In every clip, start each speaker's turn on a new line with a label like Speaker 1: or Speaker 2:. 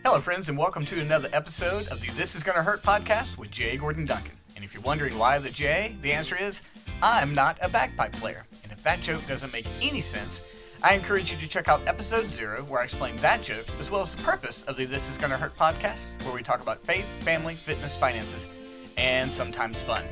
Speaker 1: Hello, friends, and welcome to another episode of the This Is Gonna Hurt podcast with J. Gordon Duncan. And if you're wondering why the J, the answer is, I'm not a bagpipe player. And if that joke doesn't make any sense, I encourage you to check out episode 0, where I explain that joke, as well as the purpose of the This Is Gonna Hurt podcast, where we talk about faith, family, fitness, finances, and sometimes fun.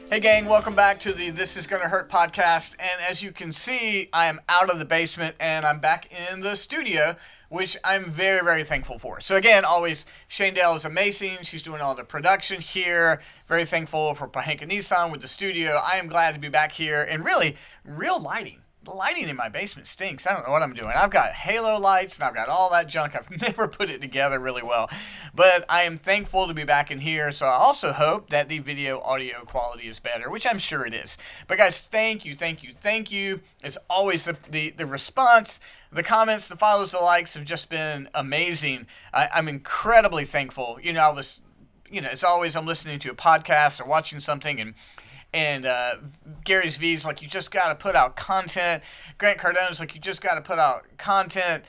Speaker 1: Hey gang, welcome back to the This Is Gonna Hurt podcast, and as you can see, I am out of the basement and I'm back in the studio, which I'm very, very thankful for. So again, always, Shane Dale is amazing. She's doing all the production here. Very thankful for Pahanka Nissan with the studio. I am glad to be back here, and really, real lighting. The lighting in my basement stinks. I don't know what I'm doing. I've got halo lights and I've got all that junk. I've never put it together really well. But I am thankful to be back in here. So I also hope that the video audio quality is better, which I'm sure it is. But guys, thank you. As always, the response, the comments, the follows, the likes have just been amazing. I'm incredibly thankful. It's always I'm listening to a podcast or watching something and Gary's V's like, you just got to put out content. Grant Cardone's like, you just got to put out content.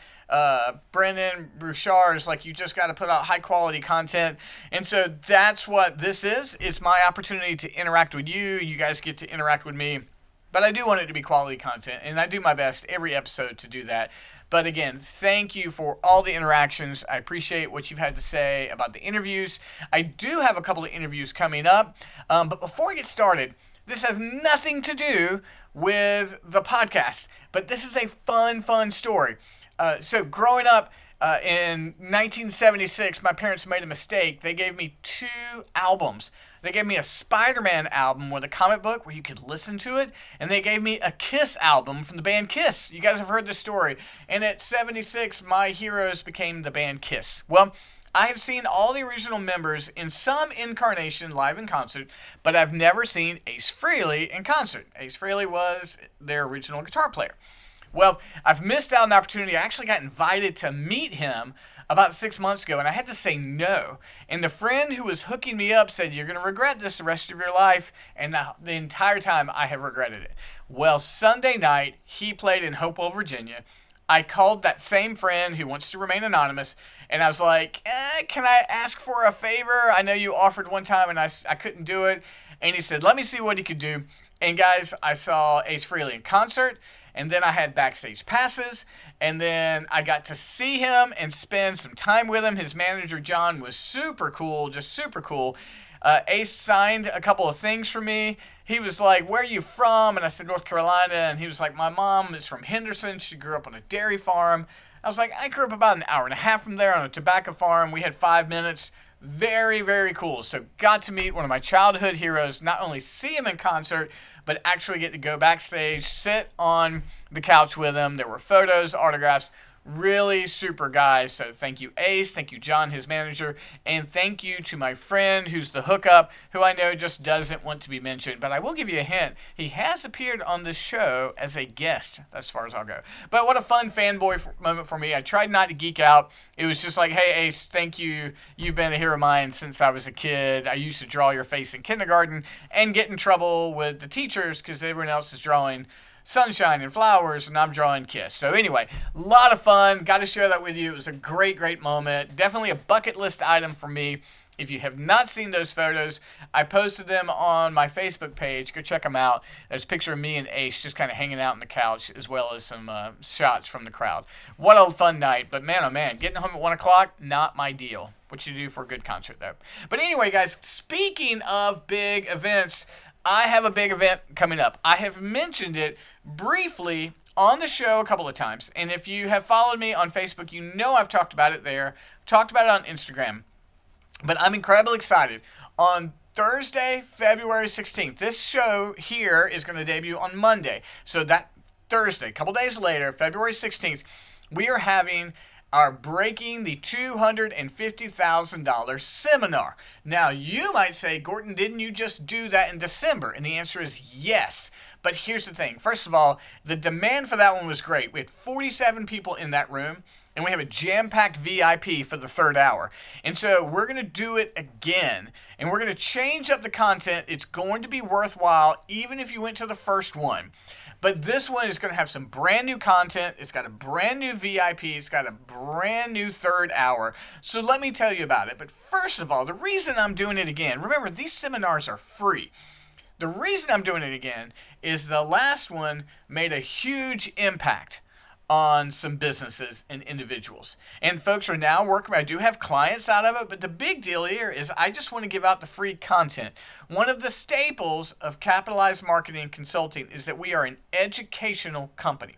Speaker 1: Brendan Bouchard's like, you just got to put out high quality content. And so that's what this is. It's my opportunity to interact with you. You guys get to interact with me. But I do want it to be quality content, and I do my best every episode to do that. But again, thank you for all the interactions. I appreciate what you've had to say about the interviews. I do have a couple of interviews coming up. But before we get started, this has nothing to do with the podcast. But this is a fun story. So growing up in 1976, my parents made a mistake. They gave me 2 albums. They gave me a Spider-Man album with a comic book where you could listen to it, and they gave me a Kiss album from the band Kiss. You guys have heard this story. And at 76, my heroes became the band Kiss. Well, I have seen all the original members in some incarnation live in concert, but I've never seen Ace Frehley in concert. Ace Frehley was their original guitar player. Well, I've missed out on an opportunity. I actually got invited to meet him about 6 months ago, and I had to say no. And the friend who was hooking me up said, you're going to regret this the rest of your life. And the entire time, I have regretted it. Well, Sunday night, he played in Hopewell, Virginia. I called that same friend who wants to remain anonymous, and I was like, can I ask for a favor? I know you offered one time, and I couldn't do it. And he said, let me see what he could do. And guys, I saw Ace Frehley in concert, and then I had backstage passes, and then I got to see him and spend some time with him. His manager, John, was super cool, just super cool. Ace signed a couple of things for me. He was like, where are you from? And I said, North Carolina. And he was like, my mom is from Henderson. She grew up on a dairy farm. I was like, I grew up about an hour and a half from there on a tobacco farm. We had 5 minutes. Very, very cool. So got to meet one of my childhood heroes, not only see him in concert, but actually get to go backstage, sit on the couch with him. There were photos, autographs, really super guys. So thank you, Ace. Thank you, John, his manager. And thank you to my friend who's the hookup, who I know just doesn't want to be mentioned. But I will give you a hint. He has appeared on this show as a guest, as far as I'll go. But what a fun fanboy moment for me. I tried not to geek out. It was just like, hey, Ace, thank you. You've been a hero of mine since I was a kid. I used to draw your face in kindergarten and get in trouble with the teachers because everyone else is drawing sunshine and flowers, and I'm drawing Kiss. So anyway, a lot of fun. Got to share that with you. It was a great moment. Definitely a bucket list item for me. If you have not seen those photos, I posted them on my Facebook page. Go check them out. There's a picture of me and Ace just kind of hanging out on the couch, as well as some shots from the crowd. What a fun night. But man, oh man, getting home at 1 o'clock, not my deal. What you do for a good concert, though. But anyway, guys, speaking of big events, I have a big event coming up. I have mentioned it briefly on the show a couple of times. And if you have followed me on Facebook, you know I've talked about it there. Talked about it on Instagram. But I'm incredibly excited. On Thursday, February 16th, this show here is going to debut on Monday. So that Thursday, a couple days later, February 16th, we are having our Breaking the $250,000 seminar. Now, you might say, Gordon, didn't you just do that in December? And the answer is yes. But here's the thing. First of all, the demand for that one was great. We had 47 people in that room, and we have a jam-packed VIP for the third hour. And so we're going to do it again, and we're going to change up the content. It's going to be worthwhile, even if you went to the first one. But this one is going to have some brand new content. It's got a brand new VIP. It's got a brand new third hour. So let me tell you about it. But first of all, the reason I'm doing it again, remember, these seminars are free. The reason I'm doing it again is the last one made a huge impact on some businesses and individuals. And folks are now working. I do have clients out of it, but the big deal here is I just want to give out the free content. One of the staples of Capitalized Marketing Consulting is that we are an educational company.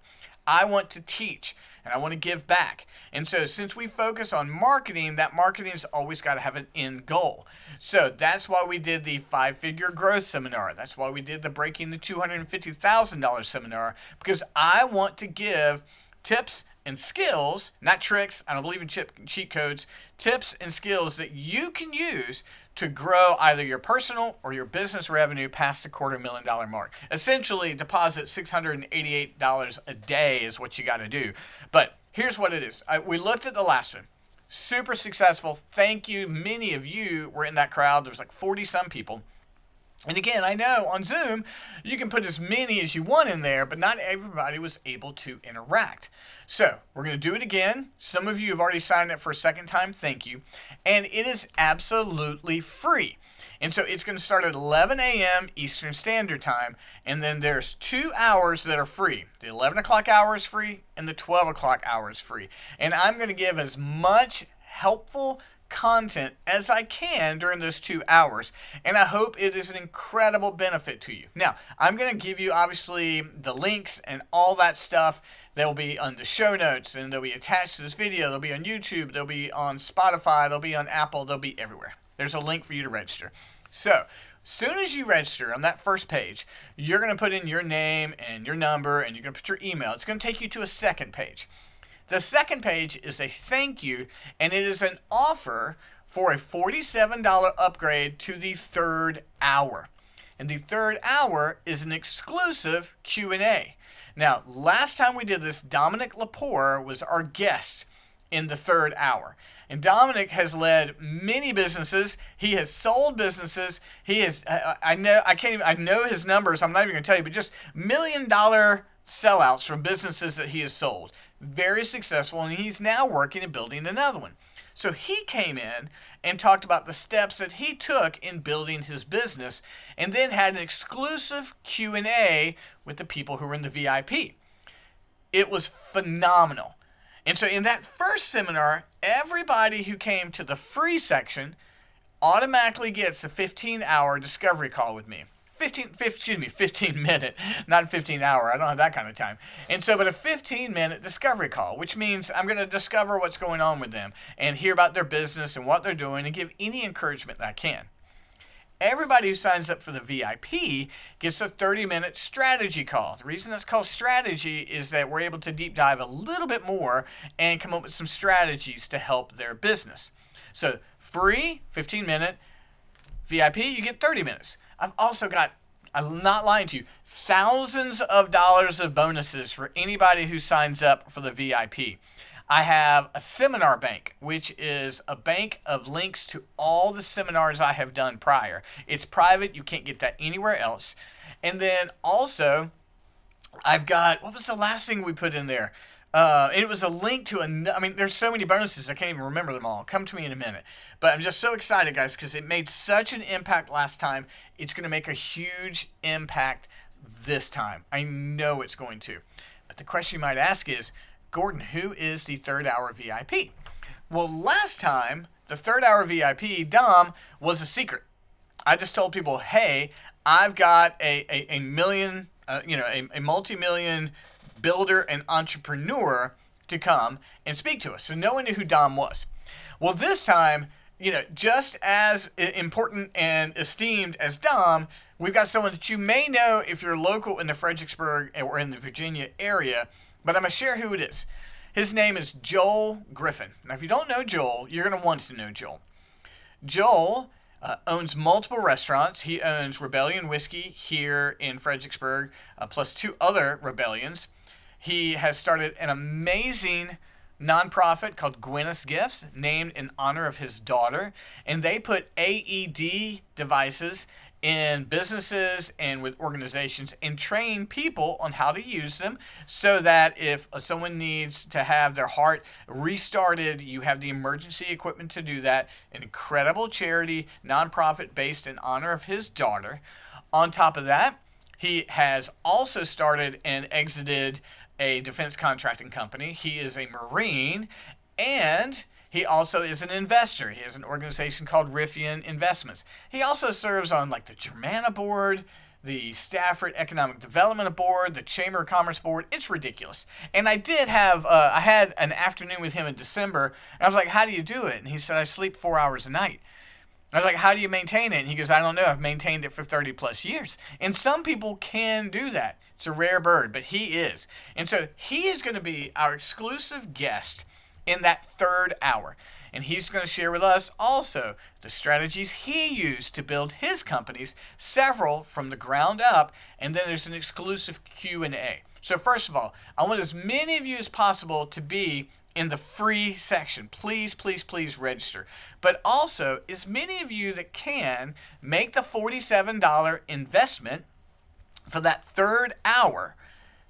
Speaker 1: I want to teach and I want to give back. And so since we focus on marketing, that marketing has always got to have an end goal. So that's why we did the 5-figure growth seminar. That's why we did the breaking the $250,000 seminar, because I want to give tips and skills, not tricks. I don't believe in cheat codes. Tips and skills that you can use to grow either your personal or your business revenue past the $250,000 mark. Essentially, deposit $688 a day is what you got to do. But here's what it is. We looked at the last one. Super successful. Thank you. Many of you were in that crowd. There was like 40-some people. And again, I know on Zoom, you can put as many as you want in there, but not everybody was able to interact. So we're going to do it again. Some of you have already signed up for a second time. Thank you. And it is absolutely free. And so it's going to start at 11 a.m. Eastern Standard Time. And then there's 2 hours that are free. The 11 o'clock hour is free and the 12 o'clock hour is free. And I'm going to give as much helpful content as I can during those 2 hours, and I hope it is an incredible benefit to you. Now, I'm going to give you obviously the links and all that stuff. They'll be on the show notes, and they'll be attached to this video. They'll be on YouTube, they'll be on Spotify, they'll be on Apple, they'll be everywhere. There's a link for you to register. So, soon as you register on that first page, you're going to put in your name and your number, and you're going to put your email. It's going to take you to a second page. The second page is a thank you, and it is an offer for a $47 upgrade to the third hour. And the third hour is an exclusive Q&A. Now, last time we did this, Dominic Lepore was our guest in the third hour. And Dominic has led many businesses. He has sold businesses. He has, I know his numbers. I'm not even going to tell you, but just $1 million sellouts from businesses that he has sold. Very successful, and he's now working and building another one. So he came in and talked about the steps that he took in building his business, and then had an exclusive Q&A with the people who were in the VIP. It was phenomenal. And so in that first seminar, everybody who came to the free section automatically gets a 15-hour discovery call with me. 15 minute, not 15 hour. I don't have that kind of time. And so, but a 15-minute discovery call, which means I'm going to discover what's going on with them and hear about their business and what they're doing and give any encouragement that I can. Everybody who signs up for the VIP gets a 30-minute strategy call. The reason that's called strategy is that we're able to deep dive a little bit more and come up with some strategies to help their business. So free, 15-minute, VIP, you get 30 minutes. I've also got, I'm not lying to you, thousands of dollars of bonuses for anybody who signs up for the VIP. I have a seminar bank, which is a bank of links to all the seminars I have done prior. It's private. You can't get that anywhere else. And then also, I've got, what was the last thing we put in there? It was a link to there's so many bonuses, I can't even remember them all. Come to me in a minute. But I'm just so excited, guys, because it made such an impact last time. It's going to make a huge impact this time. I know it's going to. But the question you might ask is, Gordon, who is the third hour VIP? Well, last time, the third hour VIP, Dom, was a secret. I just told people, hey, I've got a multi-million builder and entrepreneur to come and speak to us. So no one knew who Dom was. Well, this time, just as important and esteemed as Dom, we've got someone that you may know if you're local in the Fredericksburg or in the Virginia area, but I'm going to share who it is. His name is Joel Griffin. Now, if you don't know Joel, you're going to want to know Joel. Joel owns multiple restaurants. He owns Rebellion Whiskey here in Fredericksburg, plus 2 other Rebellions. He has started an amazing nonprofit called Gwyneth's Gifts, named in honor of his daughter, and they put AED devices in businesses and with organizations and train people on how to use them so that if someone needs to have their heart restarted, you have the emergency equipment to do that. An incredible charity, nonprofit based in honor of his daughter. On top of that, he has also started and exited a defense contracting company. He is a Marine, and he also is an investor. He has an organization called Riffian Investments. He also serves on like the Germana board, the Stafford Economic Development Board, the Chamber of Commerce Board. It's ridiculous. And I had an afternoon with him in December, and I was like, how do you do it? And he said, I sleep 4 hours a night. I was like, how do you maintain it? And he goes, I don't know. I've maintained it for 30 plus years. And some people can do that. It's a rare bird, but he is. And so he is going to be our exclusive guest in that third hour. And he's going to share with us also the strategies he used to build his companies, several from the ground up, and then there's an exclusive Q&A. So first of all, I want as many of you as possible to be in the free section. Please, please, please register. But also, as many of you that can, make the $47 investment for that third hour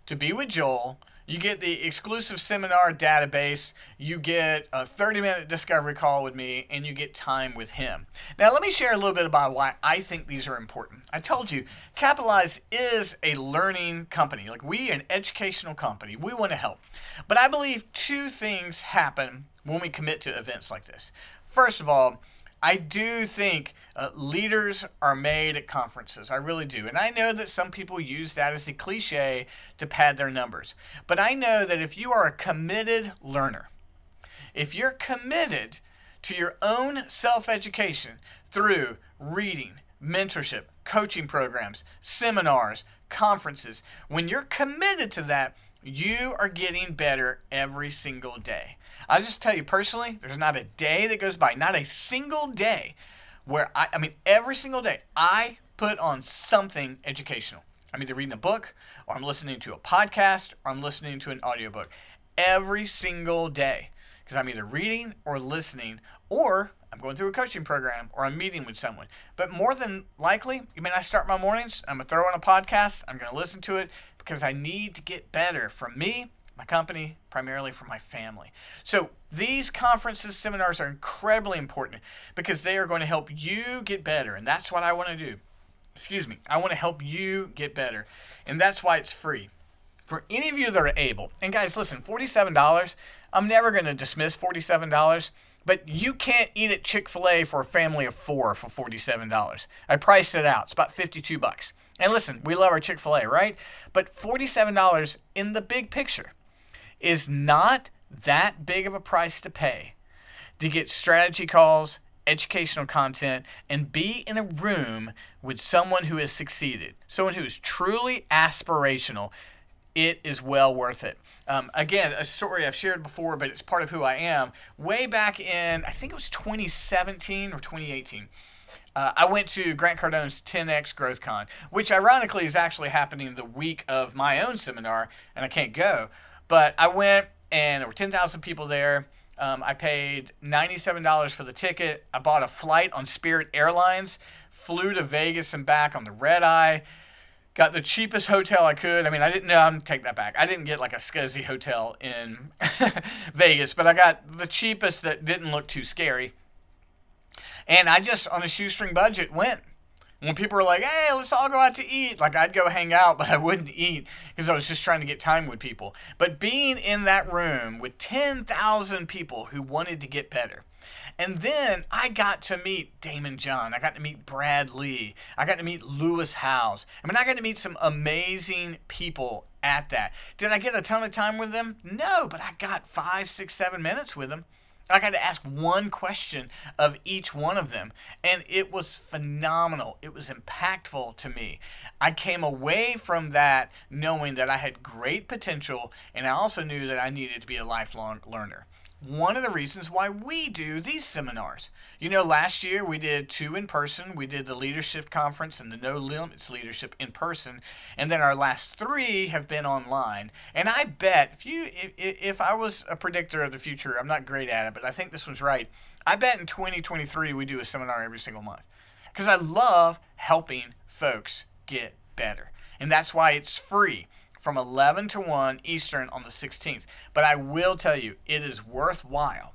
Speaker 1: to be with Joel. You get the exclusive seminar database, you get a 30-minute discovery call with me, and you get time with him. Now, let me share a little bit about why I think these are important. I told you, Capitalize is a learning company. Like, we are an educational company. We want to help. But I believe two things happen when we commit to events like this. First of all, I do think leaders are made at conferences. I really do. And I know that some people use that as a cliche to pad their numbers. But I know that if you are a committed learner, if you're committed to your own self-education through reading, mentorship, coaching programs, seminars, conferences, when you're committed to that, you are getting better every single day. I'll just tell you personally, there's not a day that goes by, not a single day, where every single day, I put on something educational. I'm either reading a book, or I'm listening to a podcast, or I'm listening to an audiobook. Every single day. Because I'm either reading or listening, or I'm going through a coaching program, or I'm meeting with someone. But more than likely, I start my mornings, I'm going to throw on a podcast, I'm going to listen to it, because I need to get better from me, my company, primarily for my family. So these conferences, seminars are incredibly important because they are going to help you get better. And that's what I want to do. I want to help you get better. And that's why it's free. For any of you that are able, and guys, listen, $47, I'm never going to dismiss $47, but you can't eat at Chick-fil-A for a family of 4 for $47. I priced it out. It's about $52. And listen, we love our Chick-fil-A, right? But $47 in the big picture is not that big of a price to pay to get strategy calls, educational content, and be in a room with someone who has succeeded, someone who is truly aspirational. It is well worth it. Again, a story I've shared before, but it's part of who I am. Way back in, I think it was 2017 or 2018, I went to Grant Cardone's 10X Growth Con, which ironically is actually happening the week of my own seminar, and I can't go. But I went, and there were 10,000 people there. I paid $97 for the ticket. I bought a flight on Spirit Airlines, flew to Vegas and back on the red eye, got the cheapest hotel I could. I'm going to take that back. I didn't get like a scuzzy hotel in Vegas, but I got the cheapest that didn't look too scary. And I just, on a shoestring budget, went. When people were like, hey, let's all go out to eat, like I'd go hang out, but I wouldn't eat because I was just trying to get time with people. But being in that room with 10,000 people who wanted to get better. And then I got to meet Damon John. I got to meet Brad Lee. I got to meet Lewis Howes. I got to meet some amazing people at that. Did I get a ton of time with them? No, but I got 5, 6, 7 minutes with them. I got to ask one question of each one of them, and it was phenomenal. It was impactful to me. I came away from that knowing that I had great potential, and I also knew that I needed to be a lifelong learner. One of the reasons why we do these seminars. Last year we did 2 in person. We did the Leadership Conference and the No Limits Leadership in person. And then our last 3 have been online. And I bet, if I was a predictor of the future, I'm not great at it, but I think this one's right. I bet in 2023 we do a seminar every single month. because I love helping folks get better. And that's why it's free from 11 to 1 Eastern on the 16th. But I will tell you, it is worthwhile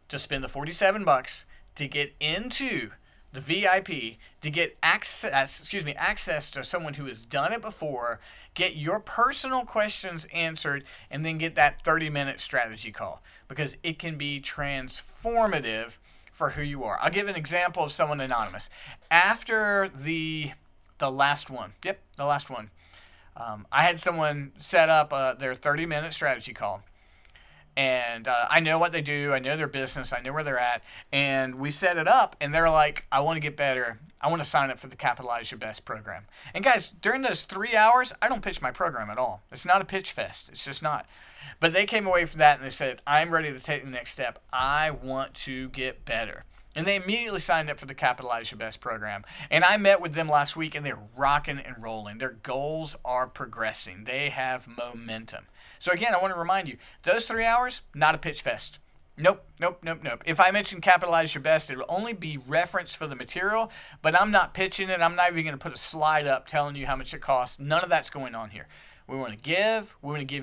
Speaker 1: to spend the $47 to get into the VIP, to get access to someone who has done it before, get your personal questions answered, and then get that 30-minute strategy call, because it can be transformative for who you are. I'll give an example of someone anonymous. After the last one, I had someone set up their 30-minute strategy call. And I know what they do. I know their business. I know where they're at. And we set it up, and they're like, I want to get better. I want to sign up for the Capitalize Your Best program. And guys, during those 3 hours, I don't pitch my program at all. It's not a pitch fest. It's just not. But they came away from that, and they said, I'm ready to take the next step. I want to get better. And they immediately signed up for the Capitalize Your Best program. And I met with them last week, and they're rocking and rolling. Their goals are progressing. They have momentum. So again, I want to remind you, those 3 hours, not a pitch fest. Nope. If I mention Capitalize Your Best, it'll only be reference for the material, but I'm not pitching it. I'm not even going to put a slide up telling you how much it costs. None of that's going on here. We want to give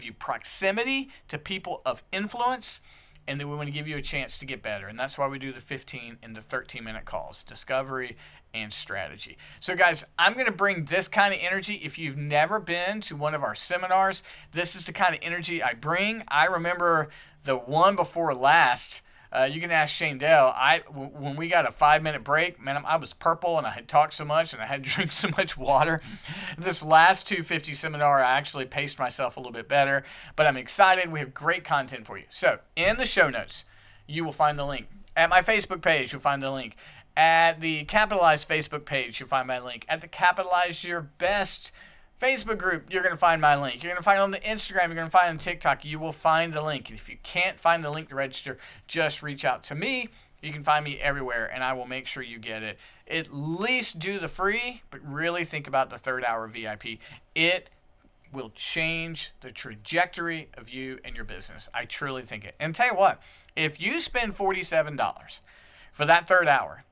Speaker 1: you proximity to people of influence, and then we want to give you a chance to get better. And that's why we do the 15 and the 13-minute calls, discovery and strategy. So guys, I'm going to bring this kind of energy. If you've never been to one of our seminars, this is the kind of energy I bring. I remember the one before last. You can ask Shane Dell. When we got a 5-minute break, man, I was purple and I had talked so much and I had to drink so much water. This last 250 seminar, I actually paced myself a little bit better, but I'm excited. We have great content for you. So in the show notes, you will find the link. At my Facebook page, you'll find the link. At the Capitalize Facebook page, you'll find my link. At the Capitalize Your Best Facebook group, you're going to find my link. You're going to find it on the Instagram. You're going to find it on TikTok. You will find the link. And if you can't find the link to register, just reach out to me. You can find me everywhere, and I will make sure you get it. At least do the free, but really think about the 3rd-hour VIP. It will change the trajectory of you and your business. I truly think it. And tell you what, if you spend $47 for that 3rd hour,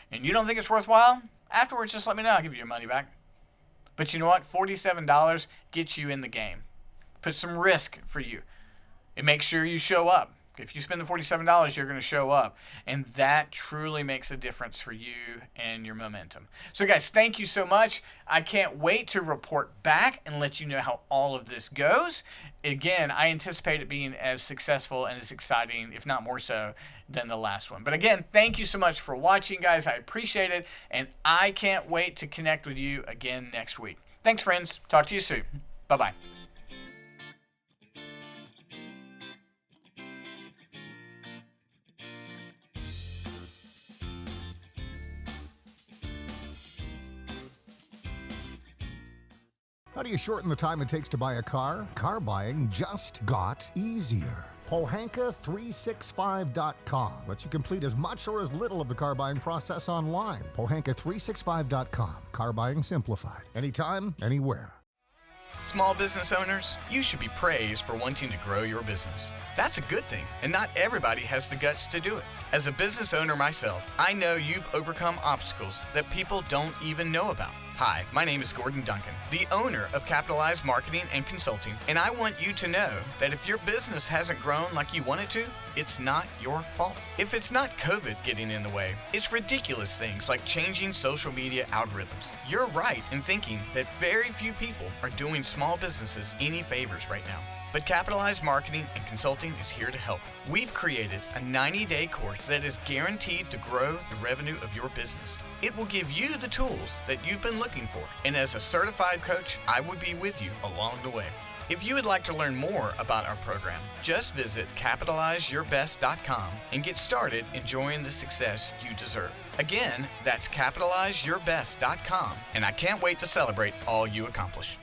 Speaker 1: and you don't think it's worthwhile, afterwards just let me know. I'll give you your money back. But you know what? $47 gets you in the game. Put some risk for you. It makes sure you show up. If you spend the $47, you're going to show up. And that truly makes a difference for you and your momentum. So guys, thank you so much. I can't wait to report back and let you know how all of this goes. Again, I anticipate it being as successful and as exciting, if not more so, than the last one. But again, thank you so much for watching, guys. I appreciate it. And I can't wait to connect with you again next week. Thanks, friends. Talk to you soon. Bye-bye.
Speaker 2: How do you shorten the time it takes to buy a car? Car buying just got easier. Pohanka365.com lets you complete as much or as little of the car buying process online. Pohanka365.com. Car buying simplified. Anytime, anywhere.
Speaker 1: Small business owners, you should be praised for wanting to grow your business. That's a good thing, and not everybody has the guts to do it. As a business owner myself, I know you've overcome obstacles that people don't even know about. Hi, my name is Gordon Duncan, the owner of Capitalize Marketing and Consulting, and I want you to know that if your business hasn't grown like you want it to, it's not your fault. If it's not COVID getting in the way, it's ridiculous things like changing social media algorithms. You're right in thinking that very few people are doing small businesses any favors right now. But Capitalize Marketing and Consulting is here to help. We've created a 90-day course that is guaranteed to grow the revenue of your business. It will give you the tools that you've been looking for, and as a certified coach, I would be with you along the way. If you would like to learn more about our program, just visit CapitalizeYourBest.com and get started enjoying the success you deserve. Again, that's CapitalizeYourBest.com, and I can't wait to celebrate all you accomplish.